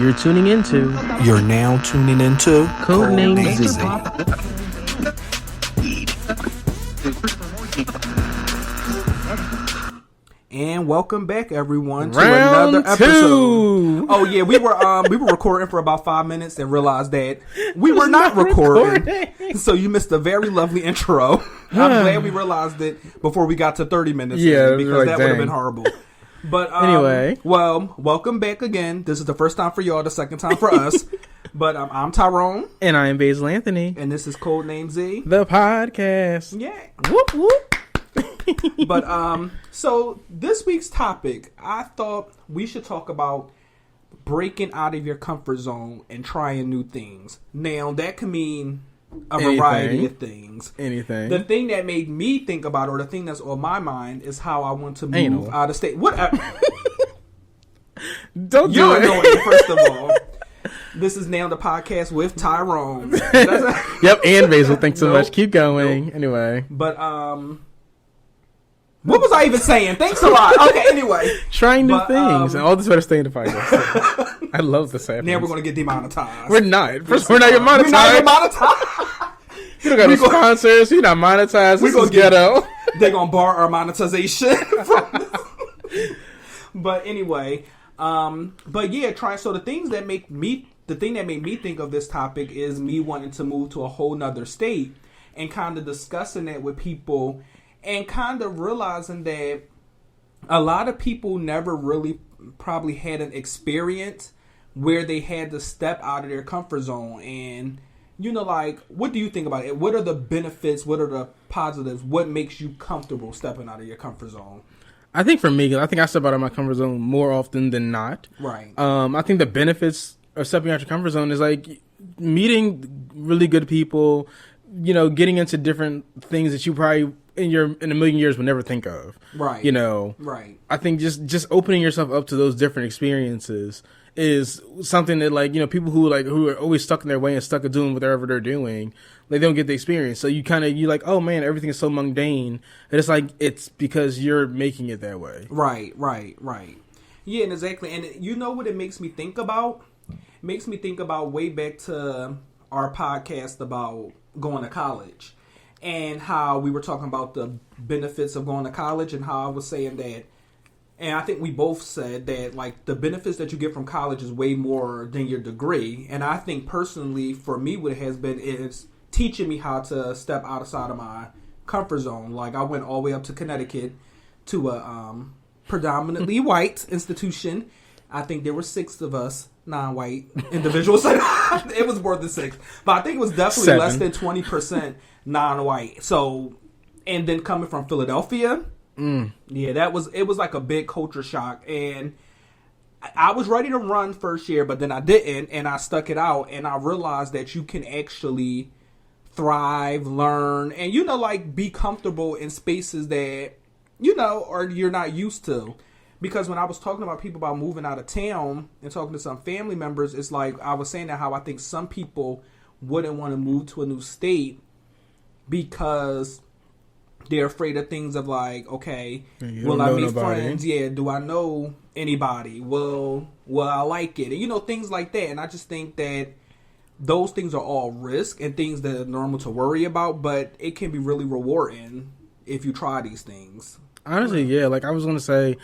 You're tuning into. You're now tuning into CodenameZ. And welcome back, everyone, to Round another episode. two. Oh yeah, we were recording for about 5 minutes and realized that we were not recording. So you missed a very lovely intro. I'm glad we realized it before we got to 30 minutes. Yeah, because like, that would have dang. been horrible. But Anyway. well, welcome back again. This is the first time for y'all, the second time for us. But I'm Tyrone, And I am Basil Anthony. and this is CodenameZ. The podcast. Yeah. Whoop whoop. But so this week's topic, I thought we should talk about breaking out of your comfort zone and trying new things. Now that can mean a variety of things. Anything. The thing that made me think about, or the thing that's on my mind, is how I want to move Anal. out of state. What? Don't do You're it. annoying, first of all. This is now the podcast with Tyrone. Yep, and Basil. Thanks so Nope. much. Keep going. Anyway. But what was I even saying? Thanks a lot. Okay, anyway. Trying new But, things. And all this better stay in the podcast. I love this happening. Now we're going to get demonetized. We're not. First, we're not even monetized. We're not even monetized. You don't got no sponsors. You're not monetized. This is ghetto. They're going to bar our monetization from this. But anyway, but yeah, so the thing that made me think of this topic is me wanting to move to a whole nother state and kind of discussing that with people and kind of realizing that a lot of people never really probably had an experience where they had to step out of their comfort zone. And, like, what do you think about it? What are the benefits? What are the positives? What makes you comfortable stepping out of your comfort zone? I think for me, I step out of my comfort zone more often than not. Right. I think the benefits of stepping out your comfort zone is like meeting really good people, getting into different things that you probably in a million years would never think of. Right. Right. I think just opening yourself up to those different experiences is something that people who are always stuck in their way and stuck at doing whatever they're doing, they don't get the experience. So you like, oh man, everything is so mundane. And it's because you're making it that way. Right. Yeah, and exactly. And you know what it makes me think about? It makes me think about way back to our podcast about going to college and how we were talking about the benefits of going to college and how I was saying that. And I think we both said that, like, the benefits that you get from college is way more than your degree. And I think personally, for me, what it has been is teaching me how to step outside of my comfort zone. Like, I went all the way up to Connecticut to a predominantly white institution. I think there were 6 of us, non-white individuals. It was more than 6. But I think it was definitely 7. less than 20% non-white. So, and then coming from Philadelphia... Yeah, it was like a big culture shock, and I was ready to run first year, but then I didn't, and I stuck it out, and I realized that you can actually thrive, learn, and be comfortable in spaces that or you're not used to. Because when I was talking about people about moving out of town and talking to some family members, it's like I was saying that how I think some people wouldn't want to move to a new state because they're afraid of things of like, okay, will I meet friends? Yeah, do I know anybody? Will I like it? And things like that. And I just think that those things are all risk and things that are normal to worry about, but it can be really rewarding if you try these things. Honestly, yeah. Like I was gonna say,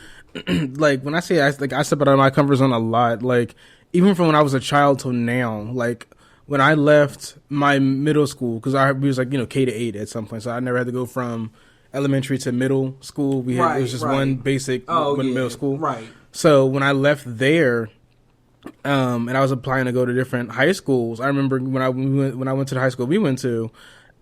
like when I say I step out of my comfort zone a lot. Like even from when I was a child till now, like. When I left my middle school, because we was like, K to 8 at some point, so I never had to go from elementary to middle school. It was just one basic middle school. Right. So when I left there, and I was applying to go to different high schools, I remember when I went to the high school we went to,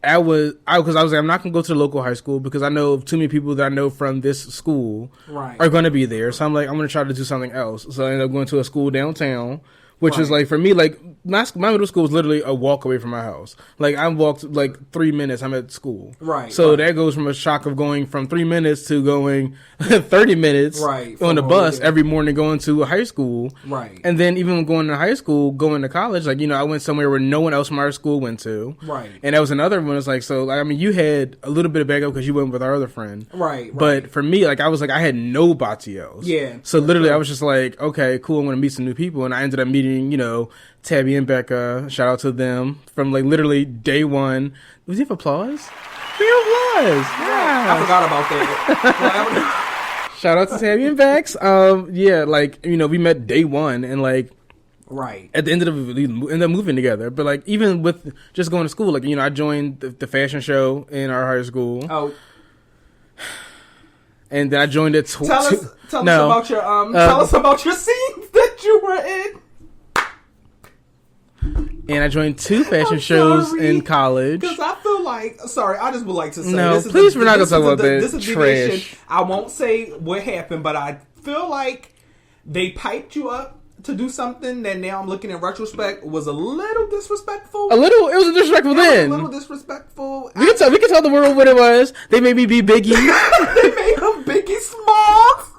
because I was like, I'm not gonna go to the local high school because I know too many people that I know from this school are going to be there. So I'm like, I'm gonna try to do something else. So I ended up going to a school downtown. Which is like, for me, like, my middle school was literally a walk away from my house. Like, I walked like 3 minutes, I'm at school. Right. So that goes from a shock of going from 3 minutes to going 30 minutes on the bus every morning going to high school. Right. And then even going to high school, going to college, like, I went somewhere where no one else from our school went to. Right. And that was another one. It's like, so, like, I mean, you had a little bit of backup because you went with our other friend. Right. But for me, like, I had nobody else. Yeah. So literally, I was just like, okay, cool, I'm going to meet some new people. And I ended up meeting meeting, Tabby and Becca. Shout out to them from like literally day one. Was he have applause? We have applause. Yeah. I forgot about that. Shout out to Tabby and Bex. We met day one and like. Right. At the end of we ended up moving together. But like even with just going to school, like I joined the fashion show in our high school. Oh. And then I joined it. Tell us about your scenes that you were in. And I joined 2 fashion shows in college. Because I feel like, I just would like to say, no, please, we're not going to talk about that. This is trash. I won't say what happened, but I feel like they piped you up to do something that now I'm looking in retrospect was a little disrespectful. It was disrespectful then. A little disrespectful. We can tell the world what it was. They made me be Biggie. They made him Biggie Smalls.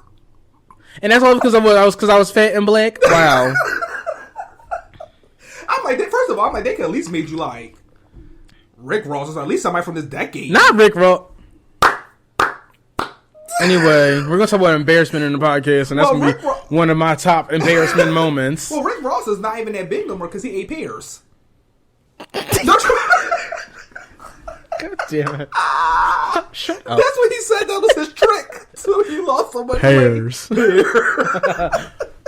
And that's all because I was fat and black. Wow. I'm like, first of all, they could at least made you like Rick Ross or at least somebody from this decade. Not Rick Ross. Anyway, we're going to talk about embarrassment in the podcast, and that's going to be one of my top embarrassment moments. Well, Rick Ross is not even that big no more because he ate pears. God damn it. Shut up. That's what he said. That was his trick. So he lost so much Pears. weight.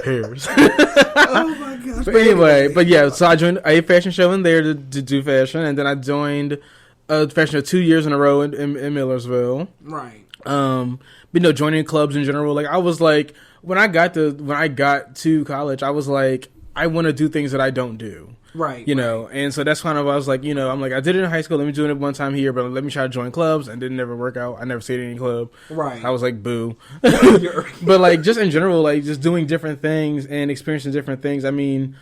Pears. Oh, my gosh. But anyway, so I joined a fashion show in there to do fashion, and then I joined a fashion show 2 years in a row in Millersville. Right. Joining clubs in general. Like I was like, when I got to college, I was like, I want to do things that I don't do. Right. And so that's kind of, I was like, I'm like, I did it in high school. Let me do it one time here, but let me try to join clubs, and didn't never work out. I never stayed in any club. Right. I was like, boo. But like, just in general, like just doing different things and experiencing different things. I mean,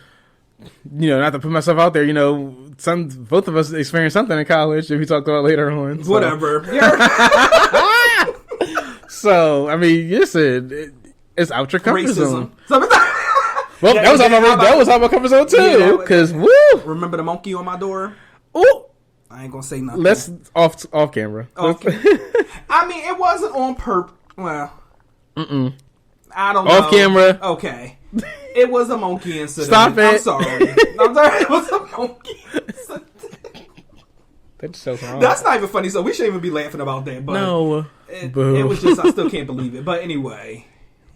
not to put myself out there, both of us experienced something in college, if we talk about later on. So. Whatever. So, I mean, listen, it's out your comfort zone. Well, Yeah, that was out my comfort zone too. Because woo, remember the monkey on my door? Ooh, I ain't gonna say nothing. Let's off camera. Okay. I mean, it wasn't on purpose. Well, I don't know. Off camera. Okay. It was a monkey incident. Stop it. I'm sorry. It was a monkey incident. That's so wrong. That's not even funny, so we shouldn't even be laughing about that. But no. It was just, I still can't believe it. But anyway.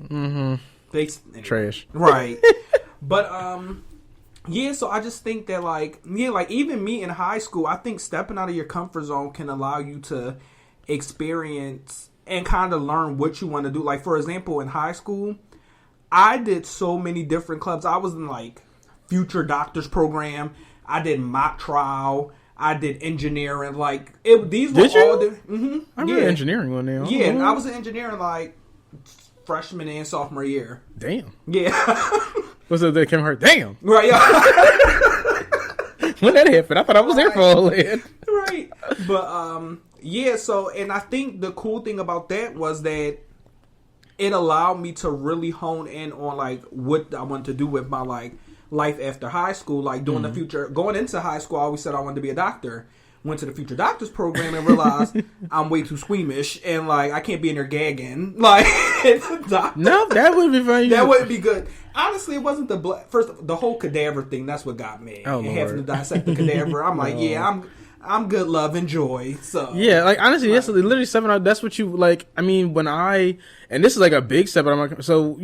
Mm-hmm. Anyway. Trash. Right. But, so I just think that, like even me in high school, I think stepping out of your comfort zone can allow you to experience and kind of learn what you want to do. Like, for example, in high school, I did so many different clubs. I was in, like, Future Doctors program. I did mock trial. I did engineering. Like, these were all the... Mm-hmm. I did engineering one now. Yeah, and I was in engineering, like, freshman and sophomore year. Damn. Yeah. What's that that came hurt? Damn. Right, yeah. When that happened, I thought I was there for all that. Right. But, so, and I think the cool thing about that was that it allowed me to really hone in on, like, what I wanted to do with my, like, life after high school. Like, doing the future, going into high school, I always said I wanted to be a doctor. Went to the Future Doctors program and realized I'm way too squeamish and, like, I can't be in there gagging. Like, no, that would be funny. That wouldn't be good. Honestly, it wasn't the whole cadaver thing. That's what got me. Oh, and Lord. having to dissect the cadaver. I'm like, I'm good, love, and joy. So yeah, like honestly, yes, literally stepping out. That's what you like. I mean, and this is like a big step out of my. So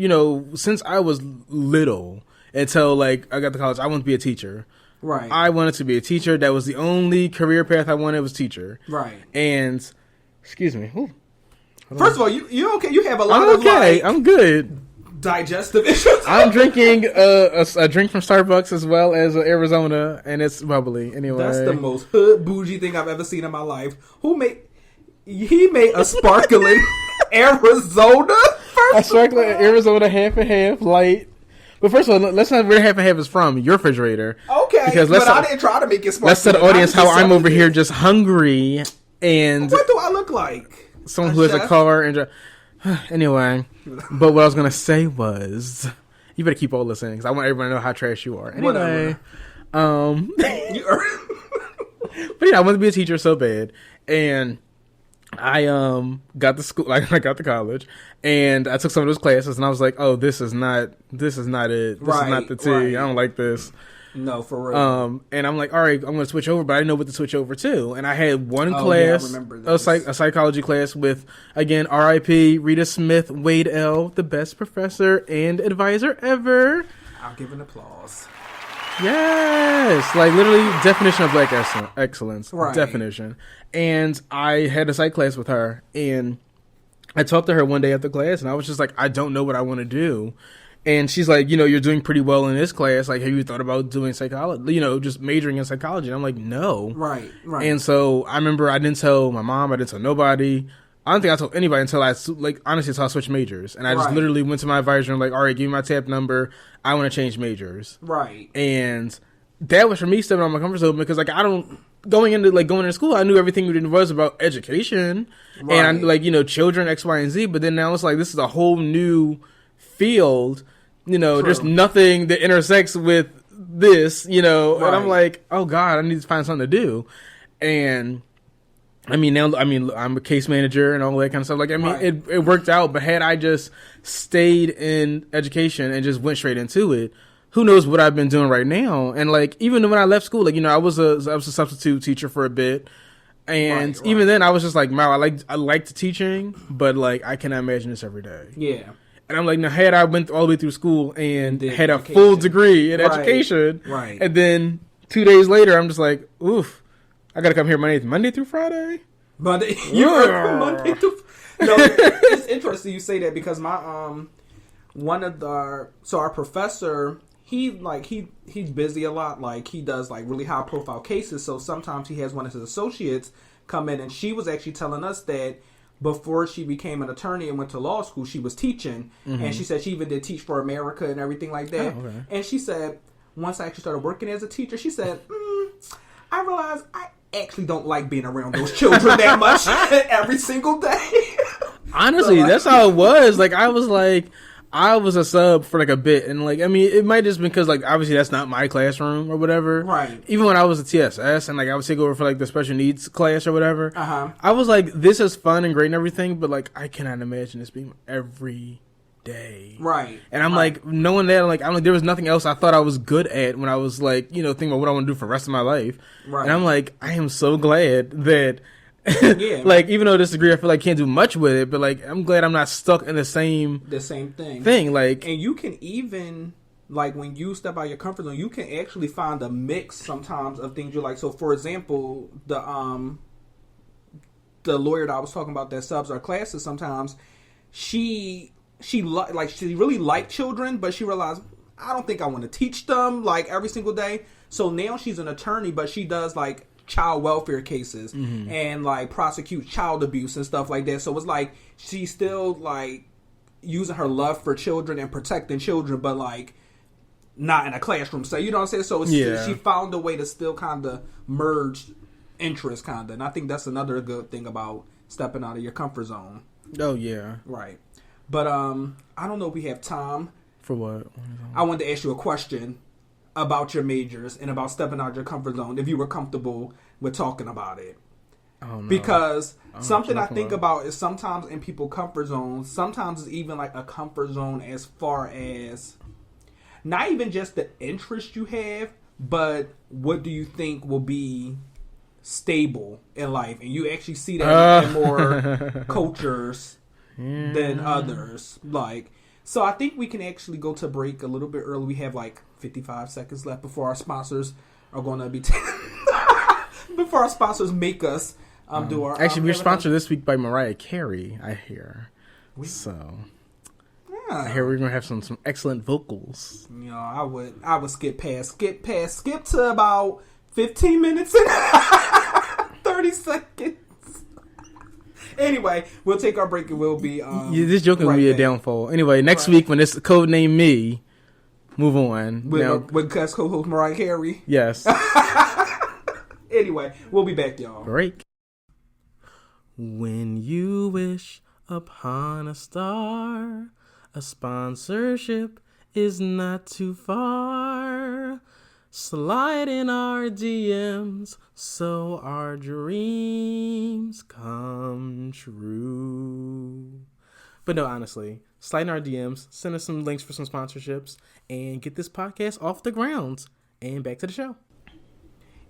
since I was little until like I got to college, I wanted to be a teacher. Right. I wanted to be a teacher. That was the only career path I wanted was teacher. Right. And excuse me. Ooh. First of all, you okay? You have a lot of I'm good. Digestive issues. I'm drinking a drink from Starbucks as well as Arizona, and it's bubbly. Anyway, that's the most hood bougie thing I've ever seen in my life. He made a sparkling Arizona? A sparkling Arizona half and half light. But first of all, let's not where half and half is from. Your refrigerator. Okay, because I didn't try to make it sparkling. Let's tell the audience how I'm over here just hungry and... What do I look like? Someone who has a car and... Anyway, but what I was going to say was... You better keep all this in because I want everyone to know how trash you are. Anyway, Whatever. But yeah, I wanted to be a teacher so bad. And I got to school, like I got to college, and I took some of those classes, and I was like, oh, this is not it. This is not the tea. Right. I don't like this. No, for real. And I'm like, all right, I'm going to switch over, but I didn't know what to switch over to. And I had one Oh, yeah, I class, remember a, this. a psychology class with, again, R.I.P. Rita Smith, Wade L., the best professor and advisor ever. I'll give an applause. Yes, like literally definition of black excellence, Right. definition. And I had a psych class with her, and I talked to her one day after class, and I was just like, I don't know what I want to do. And she's like, you're doing pretty well in this class. Like, have you thought about doing psychology? Just majoring in psychology. And I'm like, no. Right. And so I remember I didn't tell my mom. I didn't tell nobody. I don't think I told anybody until honestly, until I switched majors. And I just literally went to my advisor and like, all right, give me my tab number. I want to change majors. Right. And that was for me stepping on my comfort zone because like going into school, I knew everything it was about education and children X, Y, and Z. But then now it's like this is a whole new field. There's nothing that intersects with this. And I'm like, oh God, I need to find something to do. And I'm a case manager and all that kind of stuff. Like, it worked out. But had I just stayed in education and just went straight into it, who knows what I've been doing right now? And like, even when I left school, like, I was a substitute teacher for a bit, and even then, I was just like, wow, I liked teaching, but like, I cannot imagine this every day. Yeah. And I'm like, now, had I went all the way through school and had a full degree in education, and then 2 days later, I'm just like, oof, I gotta come here Monday through Friday. Monday through. No, it's interesting you say that because my our professor, he's busy a lot. Like, he does like really high profile cases. So sometimes he has one of his associates come in, and she was actually telling us that before she became an attorney and went to law school, she was teaching. And she said she even did Teach for America and everything like that. Oh, okay. And she said, once I actually started working as a teacher, she said, I realized I actually don't like being around those children that much every single day. Honestly, that's how it was. Like, I was a sub for like a bit, and like, it might just because like obviously that's not my classroom or whatever. Right. Even when I was a TSS and like I would take over for like the special needs class or whatever. I was like, this is fun and great and everything, but like I cannot imagine this being every day. Right. And I'm like, knowing that, like, there was nothing else I thought I was good at when I was like, thinking about what I want to do for the rest of my life. Right. And I'm like, I am so glad that. Like, even though this degree I feel like can't do much with it, but like I'm glad I'm not stuck in the same thing. Like, and you can even like when you step out your comfort zone, you can actually find a mix sometimes of things you like. So for example, the lawyer that I was talking about that subs our classes sometimes, she really liked children, but she realized I don't think I want to teach them like every single day. So now she's an attorney, but she does like child welfare cases and like prosecute child abuse and stuff like that. So it's like she's still like using her love for children and protecting children, but like not in a classroom. So you know what I'm saying? So she found a way to still kind of merge interests, kind of. And I think that's another good thing about stepping out of your comfort zone. Oh yeah, right. But I don't know if we have time for what. I wanted to ask you a question about your majors and about stepping out of your comfort zone, if you were comfortable with talking about it. Oh, no. Because something I think about is sometimes in people's comfort zones, sometimes it's even like a comfort zone as far as not even just the interest you have, but what do you think will be stable in life? And you actually see that in more cultures than others. Like, so I think we can actually go to break a little bit early. We have like 55 seconds left before our sponsors are going to be before our sponsors make us do our. Actually, we're sponsored this week by Mariah Carey. I hear. I hear we're gonna have some excellent vocals. I would skip to about 15 minutes and 30 seconds. Anyway, we'll take our break and we'll be. This joke will be a downfall. Anyway, next week when it's CodenameZ, move on. With guest co-host Mariah Carey. Yes. Anyway, we'll be back, y'all. Break. When you wish upon a star, a sponsorship is not too far. Slide in our DMs so our dreams come true. But no, honestly, slide in our DMs, send us some links for some sponsorships, and get this podcast off the ground. And back to the show.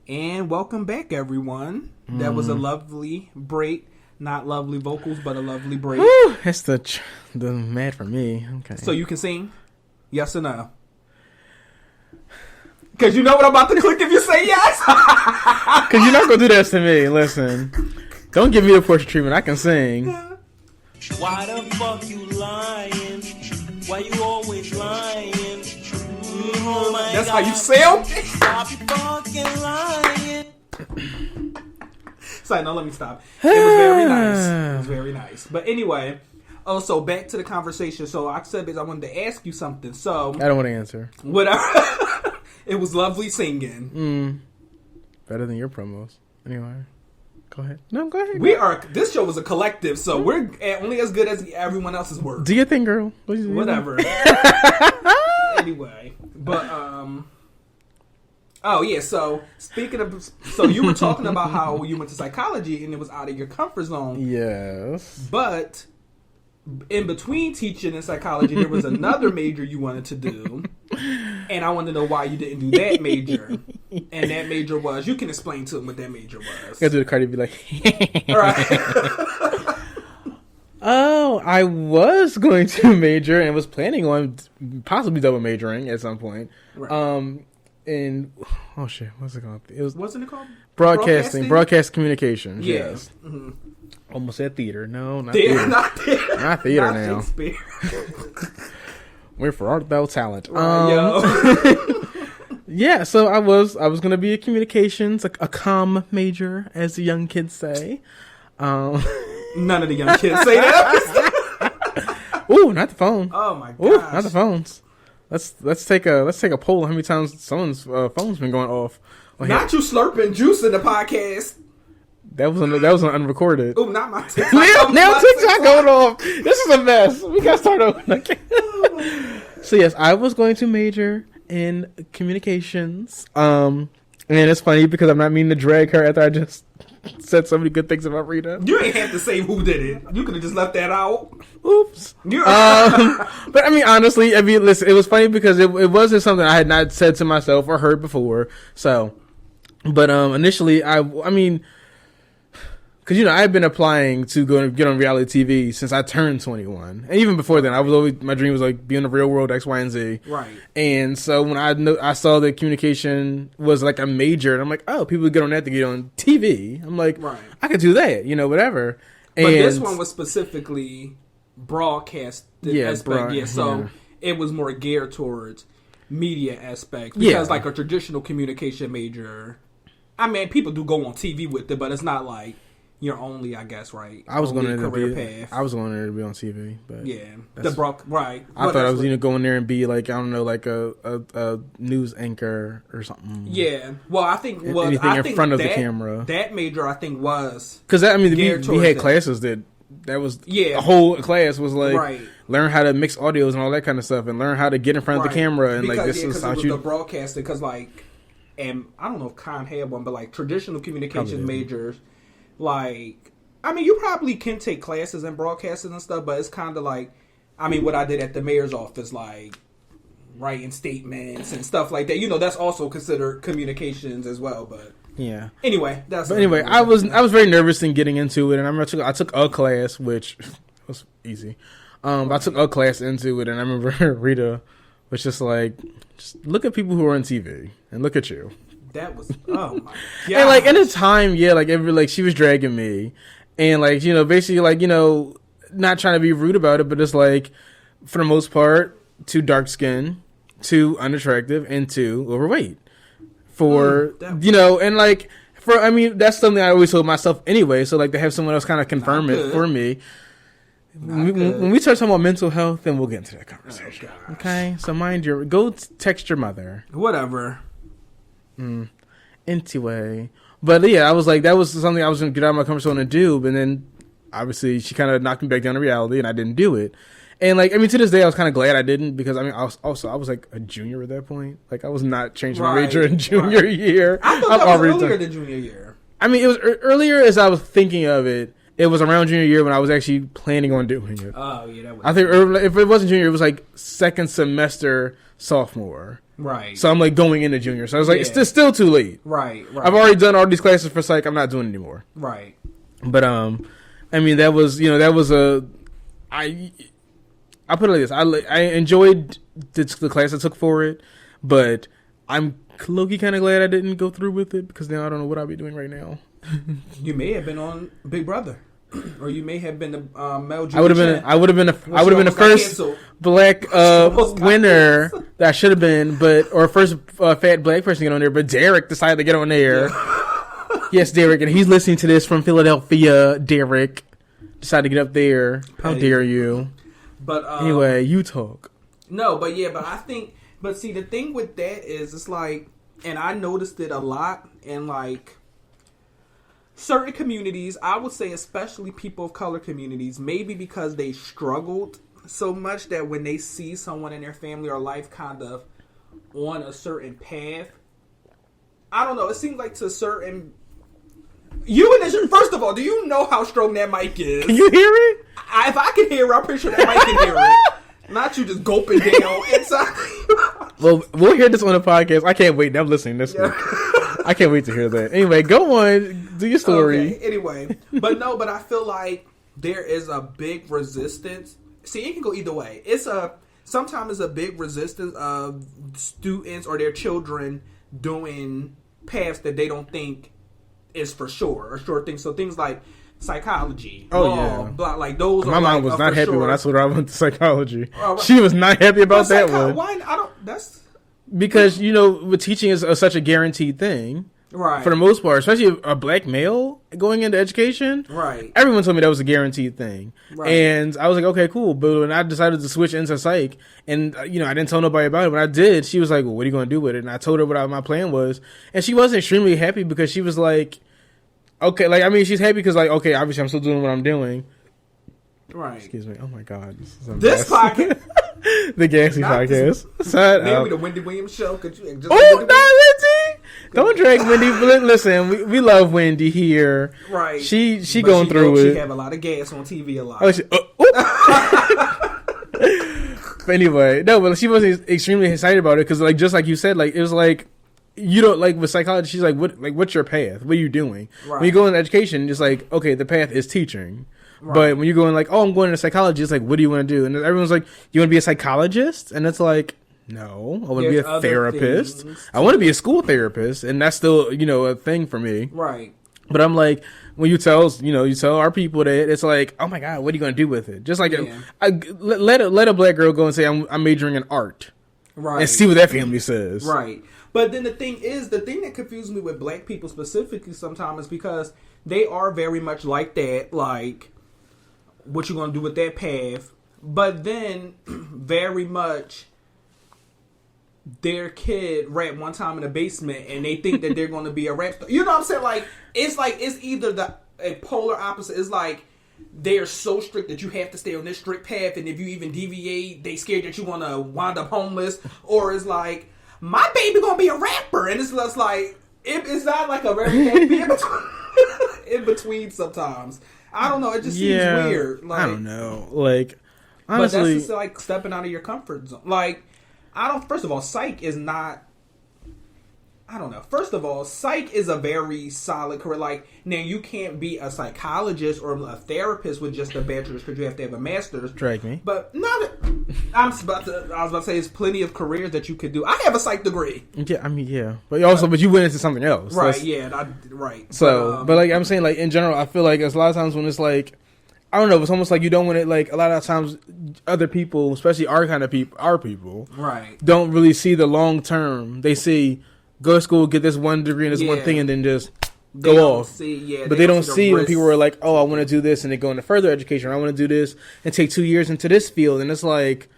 And welcome back, everyone. That was a lovely break. Not lovely vocals, but a lovely break. Woo, that's the mad for me. Okay. So you can sing? Yes or no? Because you know what I'm about to click if you say yes. Because you're not going to do this to me. Listen. Don't give me the portrait treatment. I can sing. Why the fuck you lying? Why you always lying? Oh my That's God. how you sound? Stop fucking lying. Sorry, no, let me stop. It was very nice. It was very nice. But anyway, so back to the conversation. So I said I wanted to ask you something. So I don't want to answer. Whatever. It was lovely singing. Better than your promos. Anyway, go ahead. No, go ahead. This show was a collective, so we're only as good as everyone else's work. Do your thing, girl. Whatever. Anyway, but oh yeah. So speaking of, so you were talking about how you went to psychology and it was out of your comfort zone. Yes. But in between teaching and psychology, there was another major you wanted to do, and I wanted to know why you didn't do that major. And that major was, you can explain to them what that major was. You gotta do the Cardi be like, all right. Oh, I was going to major and was planning on possibly double majoring at some point. Right. And oh shit, what's it called? Wasn't it called broadcast communications. Yeah. Yes. Mm-hmm. Almost said theater. No, not Theater, theater. not theater. Not theater Not now. Shakespeare. We're for art thou talent. Yo. Yeah, so I was gonna be a communications, a comm major, as the young kids say. None of the young kids say that. Ooh, not the phone. Oh my gosh. Ooh, not the phones. Let's take a poll. How many times someone's phone's been going off? Well, not you slurping juice in the podcast. That was an unrecorded. Oh, not my TikTok. now TikTok going off. This is a mess. We gotta start over. So yes, I was going to major in communications. And it's funny because I'm not meaning to drag her after I just said so many good things about Rita. You ain't have to say who did it. You could have just left that out. Oops. But I mean, honestly, listen, it was funny because it wasn't something I had not said to myself or heard before. So, but initially, I mean, because I had been applying to go and get on reality TV since I turned 21, and even before then, my dream was like be in the real world, X, Y, and Z. Right. And so when I saw that communication was like a major, and I'm like, oh, people get on that to get on TV. I'm like, right. I could do that, whatever. But this one was specifically broadcast aspect. So it was more geared towards media aspect because like a traditional communication major, I mean, people do go on TV with it, but it's not like you're only, I guess, right? I was going to career path. I was going there to be on TV, but yeah, right. I thought I was going to go in there and be like, I don't know, like a news anchor or something. Yeah, well, I think anything in front of the camera. That major, I think, was because we had classes that was a whole class was like learn how to mix audios and all that kind of stuff and learn how to get in front of the camera and like this is how you the broadcasting because like, and I don't know if Con had one, but like traditional communications majors. Like, I mean, you probably can take classes in broadcasting and stuff, but it's kind of like, I mean, what I did at the mayor's office, like writing statements and stuff like that. That's also considered communications as well. But yeah. Anyway, I was very nervous in getting into it, and I took a class, which was easy. I took a class into it, and I remember Rita was just like, just look at people who are on TV and look at you. That was oh my god! And like in a time, she was dragging me, and like basically like not trying to be rude about it, but it's like for the most part, too dark skin, too unattractive, and too overweight. And like that's something I always told myself anyway. So like to have someone else kind of confirm it for me. When we start talking about mental health, then we'll get into that conversation. Oh, okay, so go text your mother. Whatever. Anyway, but yeah, I was like, that was something I was gonna get out of my comfort zone and do, but then obviously she kind of knocked me back down to reality, and I didn't do it. And like, I mean, to this day, I was kind of glad I didn't, because I mean, I was like a junior at that point. Like, I was not changing my major in junior year. I thought that was earlier than junior year. I mean, it was earlier as I was thinking of it. It was around junior year when I was actually planning on doing it. Oh yeah, that was. I think if it wasn't junior, it was like second semester sophomore. Right. So I'm like going into junior. So I was like, it's still too late. Right. I've already done all these classes for psych. I'm not doing it anymore. Right. But I mean, that was I put it like this. I enjoyed the class I took for it, but I'm low-key kind of glad I didn't go through with it, because now I don't know what I'll be doing right now. You may have been on Big Brother, or you may have been the Mel. I would have been the first black winner that I should have been, or first fat black person to get on there. But Derek decided to get on there. Yeah. Yes, Derek, and he's listening to this from Philadelphia. Derek decided to get up there. How dare you? But anyway, you talk. No, but I think. But see, the thing with that is, it's like, and I noticed it a lot in like certain communities. I would say, especially people of color communities, maybe because they struggled so much that when they see someone in their family or life kind of on a certain path, I don't know. It seems like to certain. First of all, do you know how strong that mic is? Can you hear it? If I can hear it, I'm pretty sure that mic can hear it. Not you just gulping down inside. Well, we'll hear this on the podcast. I can't wait. I'm listening this week. I can't wait to hear that. Anyway, go on. Do your story. Okay, anyway. But I feel like there is a big resistance. See, it can go either way. Sometimes it's a big resistance of students or their children doing paths that they don't think is for sure, or sure things. So things like psychology. Blah, like those. My mom was not happy when I told her I went to psychology. Right. She was not happy about that one. Why? I don't. That's because with teaching is such a guaranteed thing, right? For the most part, especially a black male going into education, right? Everyone told me that was a guaranteed thing, right. And I was like, okay, cool. But when I decided to switch into psych, and I didn't tell nobody about it. When I did, she was like, "Well, what are you going to do with it?" And I told her what my plan was, and she wasn't extremely happy, because she was like, okay, like, I mean, she's happy because, like, okay, obviously I'm still doing what I'm doing. Right. Excuse me. Oh, my God. This podcast. The Gassy podcast. Maybe the Wendy Williams show. Could you just Wendy! Don't drag Wendy. Listen, we love Wendy here. Right. She going through it. She have a lot of gas on TV a lot. But anyway, no, but she wasn't extremely excited about it, because, like, just like you said, like, it was like, you don't, like, with psychology, she's like, what's your path? What are you doing? Right. When you go into education, it's like, okay, the path is teaching. Right. But when you go in, like, oh, I'm going into psychology, it's like, what do you want to do? And everyone's like, you want to be a psychologist? And it's like, no, I want to be a therapist. I want to be a school therapist, and that's still, a thing for me. Right. But I'm like, when you tell our people that, it's like, oh my God, what are you going to do with it? Just like, let a black girl go and say, I'm majoring in art. Right. And see what that family says. Right. But then the thing that confuses me with black people specifically sometimes is because they are very much like that, like, what you gonna do with that path? But then, very much, their kid rapped one time in the basement, and they think that they're gonna be a rap star. You know what I'm saying? Like it's either a polar opposite. It's like they are so strict that you have to stay on this strict path, and if you even deviate, they scared that you wanna wind up homeless. Or it's like, my baby gonna be a rapper, and it's just like it's not like a very happy in between sometimes. I don't know. It just seems weird. Like, I don't know. Like, honestly, but that's just like stepping out of your comfort zone. Like, first of all, psych is not. I don't know. First of all, psych is a very solid career. Like, now you can't be a psychologist or a therapist with just a bachelor's, because you have to have a master's. Drag me. But I was about to say, there's plenty of careers that you could do. I have a psych degree. Yeah, I mean, yeah. But you went into something else. Right, yeah. Right. So, but like I'm saying, like, in general, I feel like there's a lot of times when it's like, I don't know, it's almost like you don't want it, like, a lot of times other people, especially our kind of people, right, don't really see the long term. They see, go to school, get this one degree and this one thing, and then just go off. But they don't see when people are like, oh, I want to do this, and they go into further education, or I want to do this and take 2 years into this field, and it's like,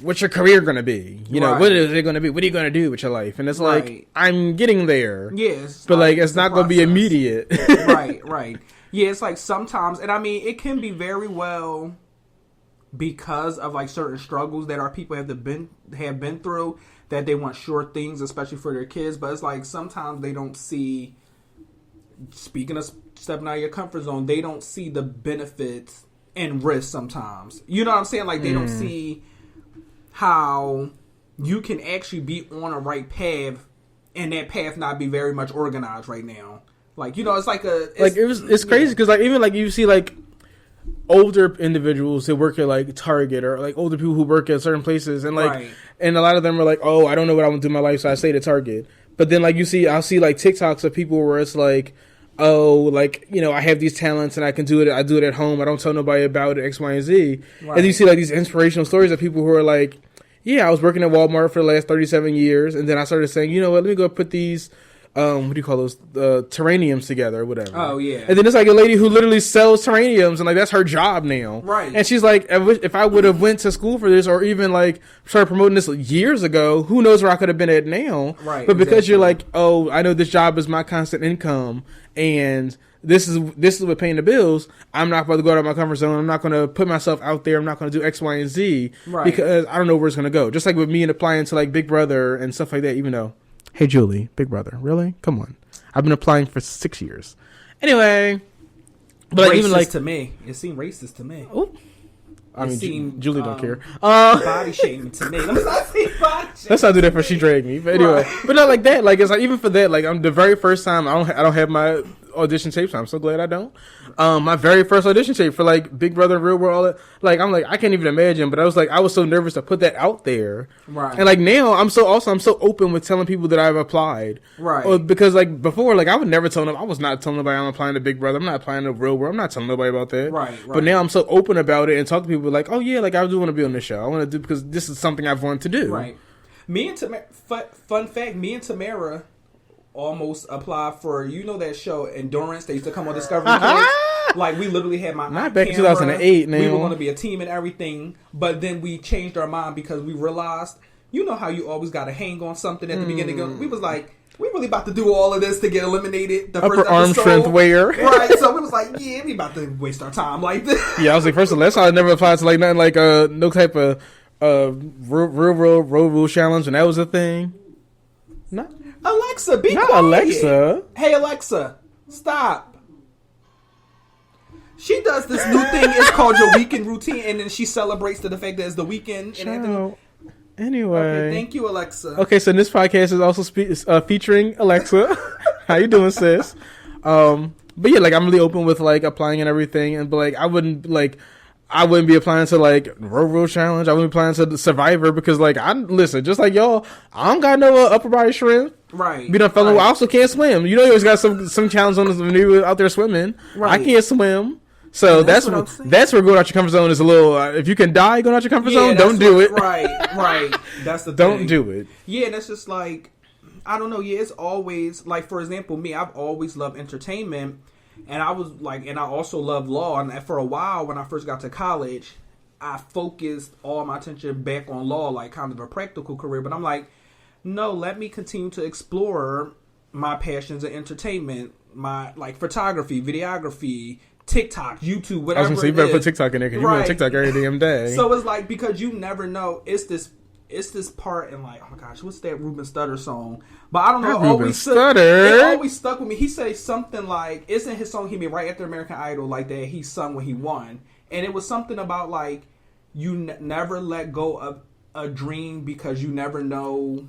what's your career going to be? You know, what is it going to be? What are you going to do with your life? And it's like, I'm getting there. Yes. But like, it's not going to be immediate. Right. Yeah, it's like sometimes, and I mean, it can be very well because of like certain struggles that our people have been through, that they want sure things, especially for their kids. But it's like sometimes they don't see. Speaking of stepping out of your comfort zone, they don't see the benefits and risks sometimes. You know what I'm saying? Like they don't see how you can actually be on a right path and that path not be very much organized right now. Like, you know, it's like it's crazy because like even like you see like older individuals that work at like Target or like older people who work at certain places and like and a lot of them are like, oh, I don't know what I want to do in my life, so I stay to Target. But then like I'll see like TikToks of people where it's like, oh, like, you know, I have these talents and I can do it. I do it at home. I don't tell nobody about it, X, Y, and Z. Right. And you see like these inspirational stories of people who are like, yeah, I was working at Walmart for the last 37 years. And then I started saying, you know what, let me go put these, what do you call those? Terraniums together or whatever. Oh, yeah. And then it's like a lady who literally sells terraniums and like that's her job now. Right. And she's like, if I would have went to school for this or even like started promoting this years ago, who knows where I could have been at now. Right. But because you're like, oh, I know this job is my constant income and this is what paying the bills, I'm not about to go out of my comfort zone. I'm not going to put myself out there. I'm not going to do X, Y, and Z because I don't know where it's going to go. Just like with me and applying to like Big Brother and stuff like that, even though, hey, Julie, Big Brother, really? Come on. I've been applying for 6 years. Anyway. But like, even like to me. It seemed racist to me. Ooh. I mean, Julie don't care. Body shaming to me. Let's not do that for she dragged me. But anyway, but not like that. Like it's like even for that. Like I'm the very first time I don't have my audition tape. So I'm so glad I don't. My very first audition tape for like Big Brother, Real World, all that. Like I'm like I can't even imagine. But I was so nervous to put that out there. Right. And like now I'm so open with telling people that I've applied. Right. Because like before, like I would never tell them. I was not telling nobody I'm applying to Big Brother. I'm not applying to Real World. I'm not telling nobody about that. Right. But now I'm so open about it and talk to people like, oh yeah, like I do want to be on this show. I want to do because this is something I've wanted to do. Right. Me and Tamara. Fun fact: me and Tamara almost applied for that show Endurance. They used to come on Discovery Kids. Like we literally had not back in 2008. Now we were going to be a team and everything, but then we changed our mind because we realized, you know how you always got to hang on something at the beginning. We was like, we really about to do all of this to get eliminated. The upper first arm strength wear, right? So we was like, yeah, we about to waste our time like this. Yeah, I was like, first of all, that's how I never applied to like nothing like no type of real road rule challenge, and that was a thing. Not Alexa, be not quiet. Alexa. Hey Alexa, stop. She does this new thing. It's called your weekend routine, and then she celebrates the fact that it's the weekend. And anyway, okay, thank you, Alexa. Okay, so this podcast is also featuring Alexa. How you doing, sis? But yeah, like I'm really open with like applying and everything, and but like I wouldn't be applying to like Road Challenge. I wouldn't be applying to the Survivor because like listen, just like y'all, I don't got no upper body strength. Right. Be done fellow. I also can't swim. You know, you always got some challenge on this when you're out there swimming. Right. I can't swim. So that's where going out your comfort zone is a little. If you can die going out your comfort zone, don't do it. Right. That's the thing. Don't do it. Yeah, and it's just like, I don't know. Yeah, it's always like, for example, me. I've always loved entertainment, and I was like, and I also love law. And for a while, when I first got to college, I focused all my attention back on law, like kind of a practical career. But I'm like, no, let me continue to explore my passions in entertainment, my like photography, videography, TikTok, YouTube, whatever. I was gonna say you better put TikTok in there because you're on TikTok every damn day. So it's like, because you never know. It's this part in like, oh my gosh, what's that Ruben Studdard song? But I don't know. It always stuck with me. He said something like, it's in his song he made right after American Idol, like that he sung when he won, and it was something about like you never let go of a dream because you never know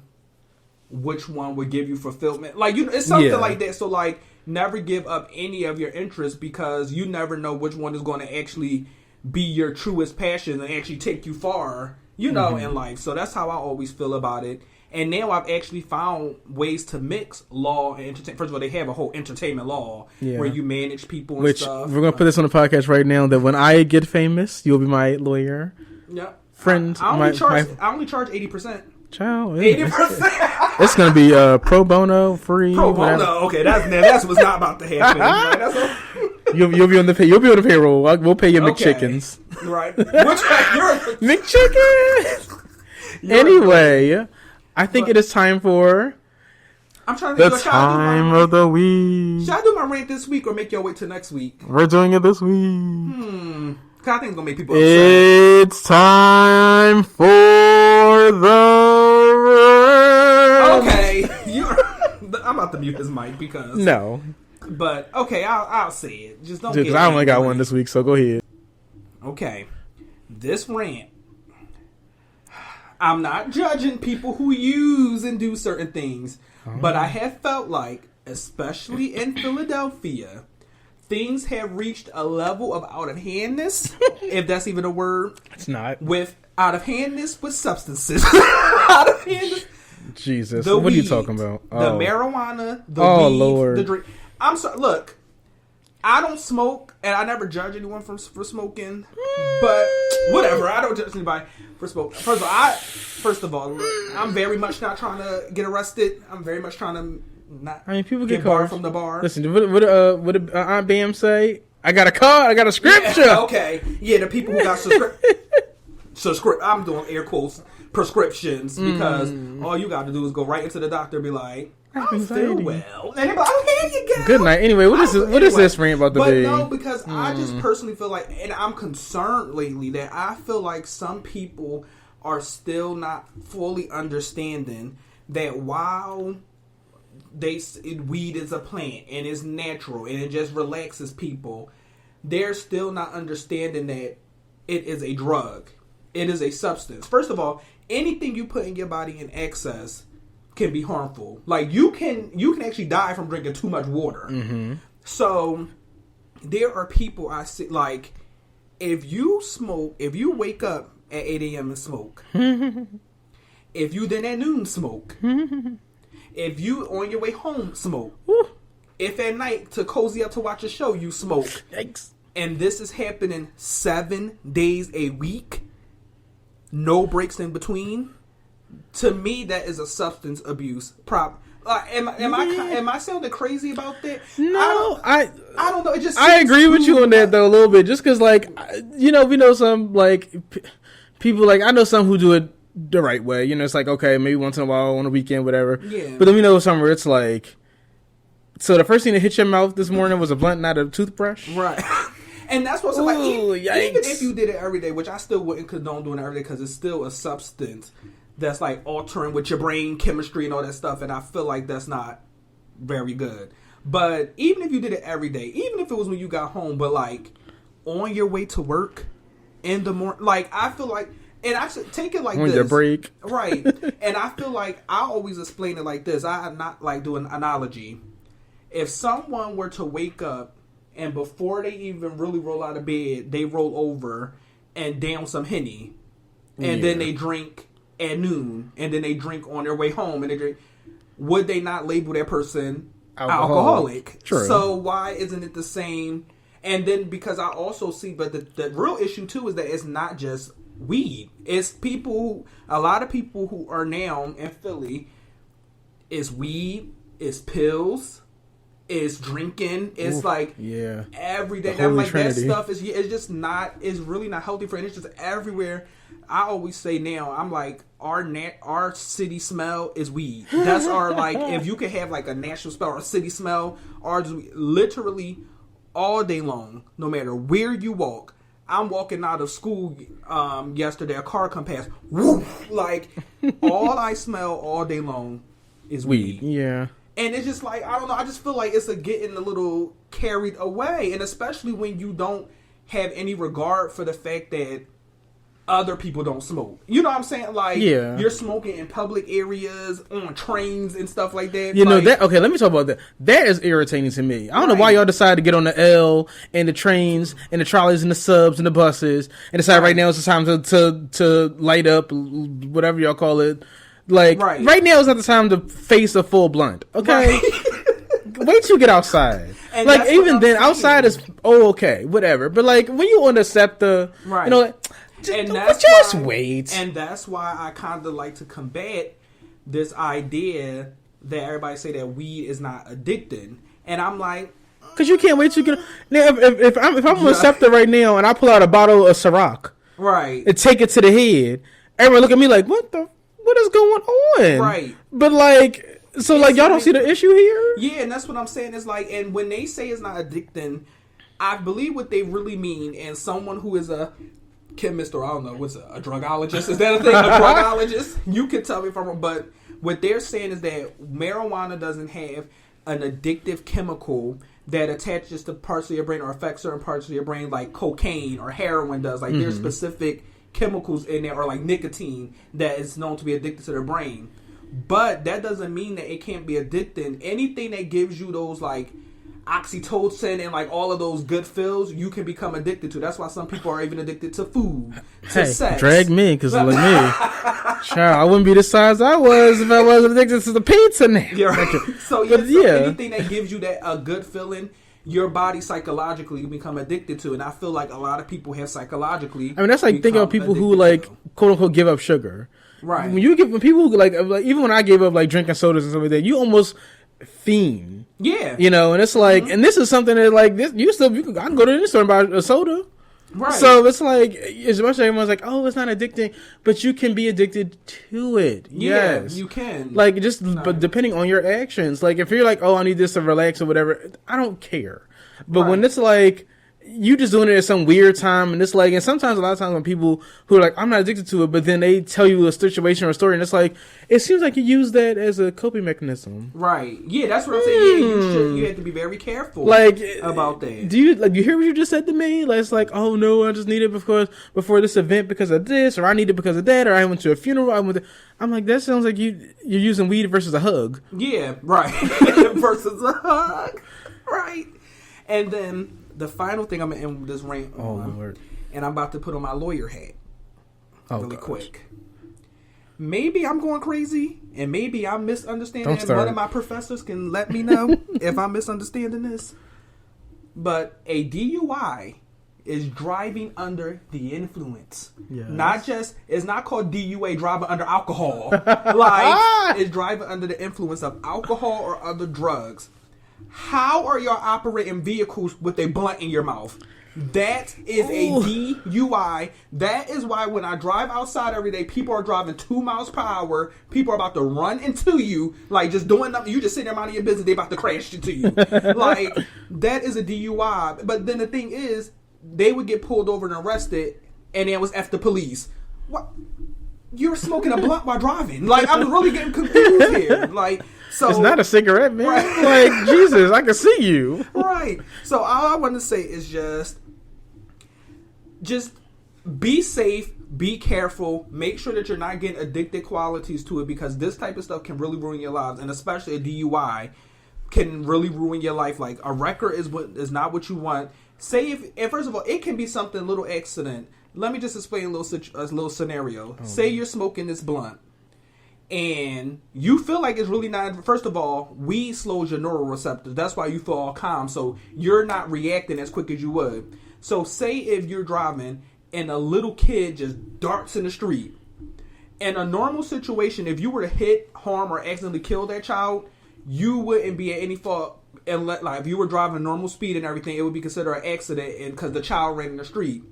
which one would give you fulfillment. Like it's something like that. So like, never give up any of your interests because you never know which one is going to actually be your truest passion and actually take you far, in life. So that's how I always feel about it. And now I've actually found ways to mix law and entertainment. First of all, they have a whole entertainment law where you manage people and stuff. We're going to put this on the podcast right now that when I get famous, you'll be my lawyer. Yeah. Friend. I only charge 80%. Child, 80%. It's gonna be pro bono, free. Pro bono, whatever. Okay, that's what's not about to happen. You'll be on the payroll. We'll pay your McChickens. Right. You're McChickens. Anyway, I think it is time for. I'm trying to the time of the week. Should I do my rant this week or make y'all wait till next week? We're doing it this week. 'Cause I think it's gonna make people upset. It's time for the Okay, I'm about to mute his mic because no, but okay, I'll say it. Just don't. because I only got one this week, so go ahead. Okay, this rant. I'm not judging people who use and do certain things, but I have felt like, especially in Philadelphia, things have reached a level of out of handness, if that's even a word. It's not. With out of handness with substances. Out of handness. Jesus, The what are you weed, talking about? The marijuana, the Oh, weed, Lord. the drink. I'm sorry. Look, I don't smoke, and I never judge anyone for smoking. But whatever, I don't judge anybody for smoking. First of all, I'm very much not trying to get arrested. I'm very much trying to not. I mean, people get get barred cars from the bar. Listen, what did Aunt Bam say? I got a card. I got a scripture. Yeah, okay, yeah, the people who got I'm doing air quotes prescriptions because all you got to do is go right into the doctor and be like, I don't feel well. And they're like, oh, here you go. Good night. Anyway, what is this rant about the big? But no, because I just personally feel like, and I'm concerned lately that I feel like some people are still not fully understanding that while weed is a plant and it's natural and it just relaxes people, they're still not understanding that it is a drug. It is a substance. First of all, anything you put in your body in excess can be harmful. Like you can actually die from drinking too much water. Mm-hmm. So there are people I see, like, if you wake up at 8 a.m. and smoke, if you then at noon smoke, if you on your way home smoke, if at night to cozy up to watch a show you smoke, Yikes. and this is happening 7 days a week, no breaks in between. To me, that is a substance abuse problem. Am I sounding crazy about that? No, I don't know. It just I agree with you on that though a little bit, just because like we know some like people, like I know some who do it the right way. It's like, okay, maybe once in a while on a weekend, whatever. Yeah. But then we know some where it's like, so the first thing that hit your mouth this morning was a blunt, not a toothbrush. Right. And that's what's like. Ooh, Even yikes. if you did it every day, which I still wouldn't condone doing it every day because it's still a substance that's like altering with your brain chemistry and all that stuff, and I feel like that's not very good. But even if you did it every day, even if it was when you got home, but like on your way to work in the morning, like I feel like, and I should take it like on this, your break, right? And I feel like I always explain it like this. I not like doing an analogy. If someone were to wake up and before they even really roll out of bed, they roll over and down some Henny, and then they drink at noon, and then they drink on their way home, and they drink. Would they not label that person alcoholic? True. So why isn't it the same? And then because I also see, but the real issue too is that it's not just weed. It's people. A lot of people who are now in Philly, it's weed, it's pills, it's drinking. It's like every day. I'm like Trinity. That stuff is just not. It's really not healthy for. And it's just everywhere. I always say now, I'm like, our city smell is weed. That's our, like, if you could have like a national smell or a city smell, ours is literally all day long, no matter where you walk. I'm walking out of school yesterday, a car come past, woof, like all I smell all day long is weed. Yeah. And it's just like, I don't know, I just feel like it's getting a little carried away, and especially when you don't have any regard for the fact that other people don't smoke. You know what I'm saying? Like, you're smoking in public areas, on trains and stuff like that. You know that? Okay, let me talk about that. That is irritating to me. I don't know why y'all decided to get on the L and the trains and the trolleys and the subs and the buses and decide right now is the time to light up, whatever y'all call it. Like, right now is not the time to face a full blunt. Okay? Wait till you get outside. And like, even then, outside is, okay, whatever. But like, when you on the SEPTA, you know, just wait. And that's why I kind of like to combat this idea that everybody say that weed is not addicting, and I'm like, because you can't wait to get. Now, if I'm on SEPTA right now and I pull out a bottle of Ciroc, and take it to the head, everyone look at me like, what is going on? Right. But like, so like, y'all don't see the issue here? Yeah, and that's what I'm saying. It's like, and when they say it's not addicting, I believe what they really mean, and someone who is a chemist or I don't know, what's a drugologist? Is that a thing? A drugologist? You can tell me if I'm wrong, but what they're saying is that marijuana doesn't have an addictive chemical that attaches to parts of your brain or affects certain parts of your brain like cocaine or heroin does. Like there's specific chemicals in there, or like nicotine, that is known to be addicted to the brain. But that doesn't mean that it can't be addicting. Anything that gives you those like oxytocin and like all of those good feels, you can become addicted to. That's why some people are even addicted to food, to sex. Drag me, because look me. Child, I wouldn't be the size I was if I wasn't addicted to the pizza now. Yeah, right. So anything that gives you that a good feeling, your body psychologically become addicted to. And I feel like a lot of people have psychologically. I mean, that's like thinking of people who like quote unquote give up sugar. Right. When people who like even when I gave up like drinking sodas and stuff like that, you almost fiend. Yeah. You know, and it's like, and this is something that like this I can go to the store and buy a soda. Right. So it's like, as much as everyone's like, oh, it's not addicting, but you can be addicted to it. Yeah, yes. you can. Like, but depending on your actions. Like, if you're like, oh, I need this to relax or whatever, I don't care. But when it's like, you just doing it at some weird time, and it's like, and sometimes a lot of times when people who are like, I'm not addicted to it, but then they tell you a situation or a story, and it's like, it seems like you use that as a coping mechanism. Right. Yeah, that's what I'm saying. Yeah, you have to be very careful about that. Do you hear what you just said to me? Like, it's like, oh no, I just need it before this event because of this, or I need it because of that, or I went to a funeral. I'm like, that sounds like you're using weed versus a hug. Yeah, right. Versus a hug. Right. And then the final thing I'm going to end with this rant on, Lord. And I'm about to put on my lawyer hat really gosh. quick. Maybe I'm going crazy, and maybe I'm misunderstanding, and one of my professors can let me know if I'm misunderstanding this. But a DUI is driving under the influence. Yes. It's not called DUA, driving under alcohol. Like, it's driving under the influence of alcohol or other drugs. How are y'all operating vehicles with a blunt in your mouth? That is a DUI. That is why when I drive outside every day, people are driving 2 miles per hour. People are about to run into you, like just doing nothing. You just sitting there minding your business. They about to crash into you. Like, that is a DUI. But then the thing is, they would get pulled over and arrested, and it was F the police. What? You're smoking a blunt while driving. Like, I'm really getting confused here. Like, so it's not a cigarette, man. Right. Like, Jesus, I can see you. Right. So all I want to say is just be safe, be careful, make sure that you're not getting addicted qualities to it, because this type of stuff can really ruin your lives, and especially a DUI can really ruin your life. Like, a record is not what you want. Say and first of all, it can be something, a little accident. Let me just explain a little scenario. Say you're smoking this blunt, and you feel like it's really not. First of all, weed slows your neuroreceptors. That's why you feel all calm. So you're not reacting as quick as you would. So say if you're driving and a little kid just darts in the street. In a normal situation, if you were to hit, harm, or accidentally kill that child, you wouldn't be at any fault. And like if you were driving normal speed and everything, it would be considered an accident, and because the child ran in the street.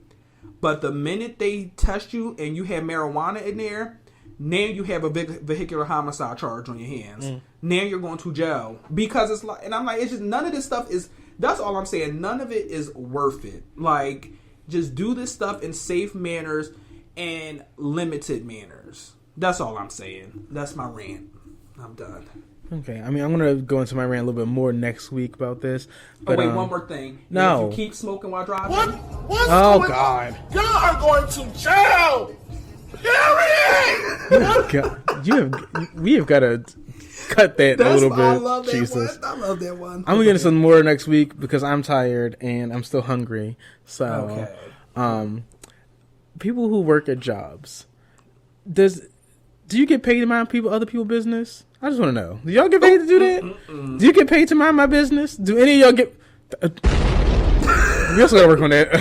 But the minute they test you and you have marijuana in there, now you have a vehicular homicide charge on your hands. Now you're going to jail. Because it's like, and I'm like, it's just none of this stuff is, that's all I'm saying. None of it is worth it. Like, just do this stuff in safe manners and limited manners. That's all I'm saying. That's my rant. I'm done. Okay, I mean, I'm going to go into my rant a little bit more next week about this. But, wait, one more thing. No. If you keep smoking while driving. What's oh, going God. on? Y'all are going to jail! Period! We have got to cut that a little bit. I love that Jesus. one. I love that one. I'm going to get into some more next week because I'm tired and I'm still hungry. So, people who work at jobs, do you get paid to mind other people's business? I just want to know. Do y'all get paid to do that? Do you get paid to mind my business? Do any of y'all get... We also got to work on that. I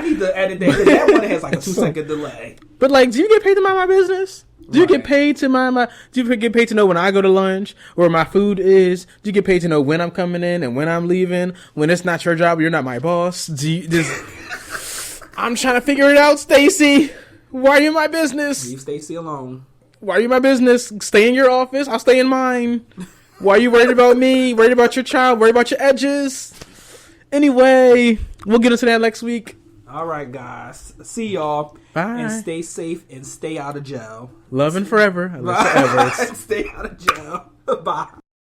need to edit that, because that one has like a 2-second delay. But like, do you get paid to mind my business? Do you get paid to mind do you get paid to know when I go to lunch, where my food is? Do you get paid to know when I'm coming in and when I'm leaving? When it's not your job, you're not my boss? I'm trying to figure it out, Stacy. Why are you in my business? Leave Stacy alone. Why are you in my business? Stay in your office. I'll stay in mine. Why are you worried about me? Worried about your child? Worried about your edges? Anyway, We'll get into that next week. All right, guys. See y'all. Bye. And stay safe and stay out of jail. Love and forever. Bye. Stay out of jail. Bye.